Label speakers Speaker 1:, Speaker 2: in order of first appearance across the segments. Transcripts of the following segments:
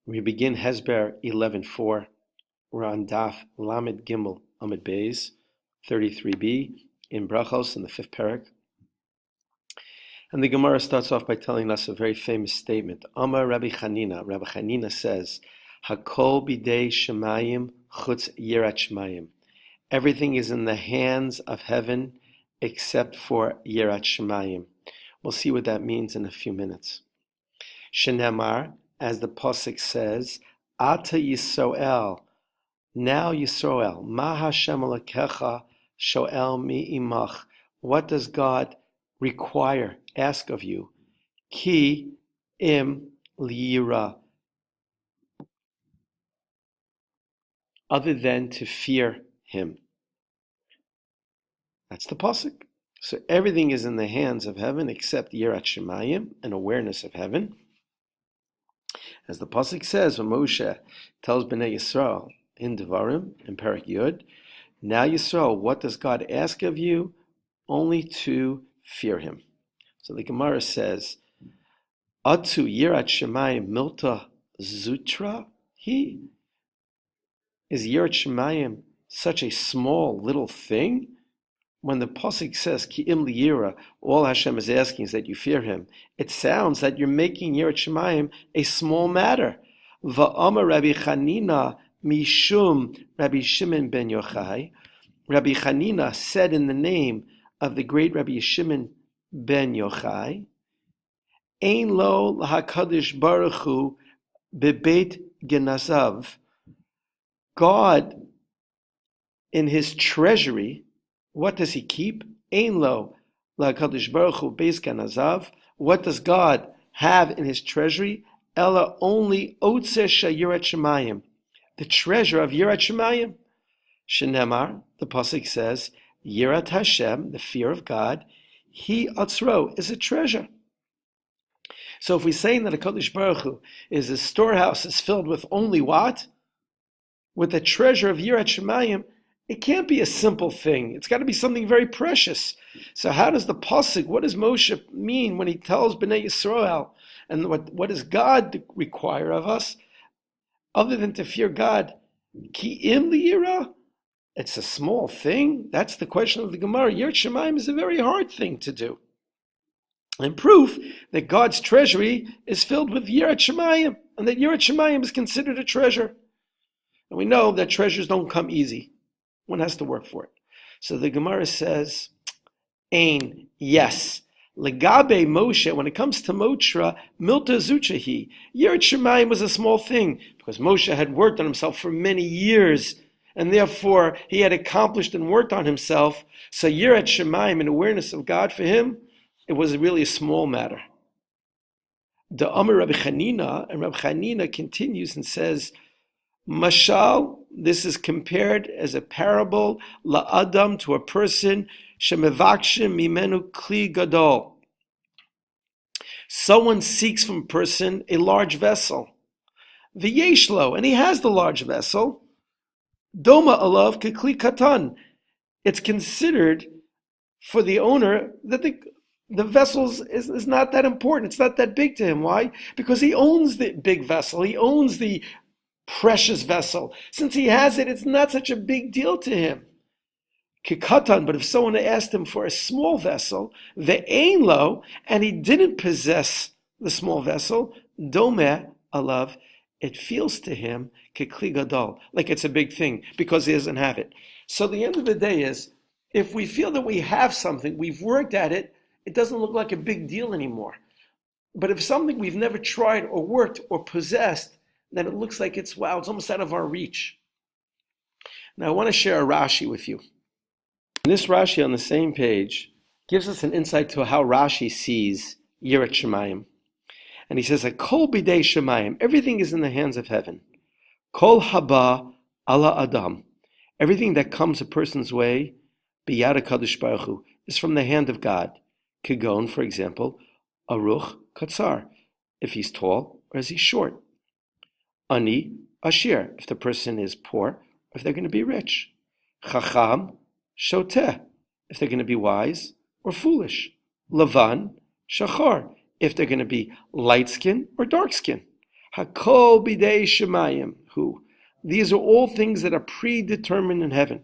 Speaker 1: We begin Hasbar 11:4. We're on Daf Lamed Gimel Amid Beis 33b in Brachos in the fifth parak. And the Gemara starts off by telling us a very famous statement. Amar Rabbi Chanina. Rabbi Chanina says, Hakol bidei shemayim chutz yirat shemayim. Everything is in the hands of heaven except for yirat shemayim. We'll see what that means in a few minutes. Shenemar, as the pasuk says, Ata Yisroel, now Yisroel, Ma Hashem Elokecha Shoel Mi Imach. What does God require, ask of you? Ki im liyira, other than to fear Him. That's the pasuk. So everything is in the hands of heaven except Yirat Shemayim, an awareness of heaven. As the pasuk says, when Moshe tells Bnei Yisrael in Devarim, in Parak Yud, now Yisrael, what does God ask of you? Only to fear Him. So the Gemara says, Atu Yirat Shemayim Milta Zutra He? Is Yirat Shemayim such a small little thing? When the pasuk says Ki im liyira, all Hashem is asking is that you fear Him. It sounds that you're making Yirat Shemayim a small matter. Va'amar Rabbi Chanina mishum Rabbi Shimon ben Yochai. Rabbi Chanina said in the name of the great Rabbi Shimon ben Yochai, Ein lo l'hakadosh baruch hu bebeit genazav. God in His treasury, what does He keep? Ein lo l'hakadosh baruch hu beis genazav. What does God have in His treasury? Ella only otzer yirat shemayim, the treasure of Yirat Shemayim. Shenemar, the pasuk says, Yirat Hashem, the fear of God, He atzro, is a treasure. So if we're saying that a Kadosh Baruch Hu is a storehouse is filled with only what? With the treasure of Yirat Shemayim, it can't be a simple thing. It's got to be something very precious. So how does the pasuk, what does Moshe mean when he tells Bnei Yisrael, and what does God require of us? Other than to fear God, ki im liyira, it's a small thing. That's the question of the Gemara. Yirat Shemayim is a very hard thing to do. And proof that God's treasury is filled with Yirat Shemayim, and that Yirat Shemayim is considered a treasure. And we know that treasures don't come easy. One has to work for it. So the Gemara says, Ein, yes. Legabe Moshe, when it comes to Motra, Milta Zuchahi, Yirat Shemayim was a small thing, because Moshe had worked on himself for many years, and therefore he had accomplished and worked on himself. So Yirat Shemayim, an awareness of God for him, it was really a small matter. The Amar Rabbi Chanina, and Rabbi Chanina continues and says, Mashal, this is compared as a parable, la'adam, to a person, shemevakshim mimenu kli gadol. Someone seeks from a person a large vessel. V'yeshlo, and he has the large vessel. Doma alav kekli katan. It's considered for the owner that the vessel is not that important. It's not that big to him. Why? Because he owns the big vessel. He owns the precious vessel. Since he has it, it's not such a big deal to him. Kikatan, but if someone asked him for a small vessel, ve'ein lo, and he didn't possess the small vessel, domeh alav, it feels to him kekli gadol, like it's a big thing, because he doesn't have it. So the end of the day is, if we feel that we have something, we've worked at it, it doesn't look like a big deal anymore. But if something we've never tried or worked or possessed, then it looks like it's almost out of our reach. Now I want to share a Rashi with you. This Rashi on the same page gives us an insight to how Rashi sees Yirat Shemayim. And he says, Kol bidei Shemayim, everything is in the hands of heaven. Kol haba ala adam, everything that comes a person's way, biyad HaKadosh Baruch Hu, is from the hand of God. Kegon, for example, aruch katzar, if he's tall or is he short. Ani ashir, if the person is poor or if they're going to be rich. Chacham shoteh, if they're going to be wise or foolish. Lavan shachar, if they're going to be light skin or dark skin. Hakol bidei shemayim. Who? These are all things that are predetermined in heaven.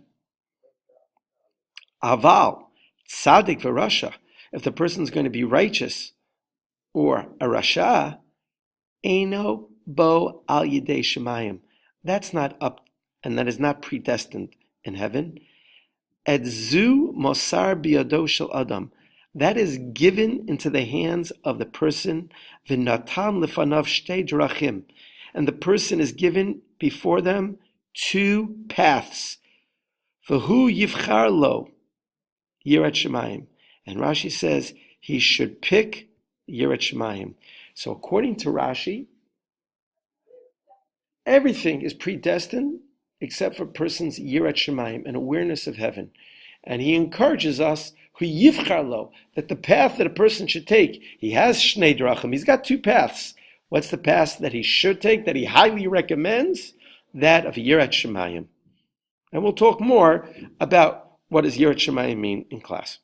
Speaker 1: Aval, tzaddik v'rasha. If the person is going to be righteous or a rasha, eino bo al yidei shemayim. That's not up, and that is not predestined in heaven. Edzu mosar biyado shel adam. That is given into the hands of the person. V'natan lefanav shtei drachim. And the person is given before them two paths. V'hu yivchar lo yirat shemayim. And Rashi says he should pick yirat shemayim. So according to Rashi, everything is predestined except for a person's yirat shemayim, an awareness of heaven. And he encourages us, hu yivchar lo, that the path that a person should take, he has shnei drachim, he's got two paths. What's the path that he should take, that he highly recommends? That of yirat shemayim. And we'll talk more about what does yirat shemayim mean in class.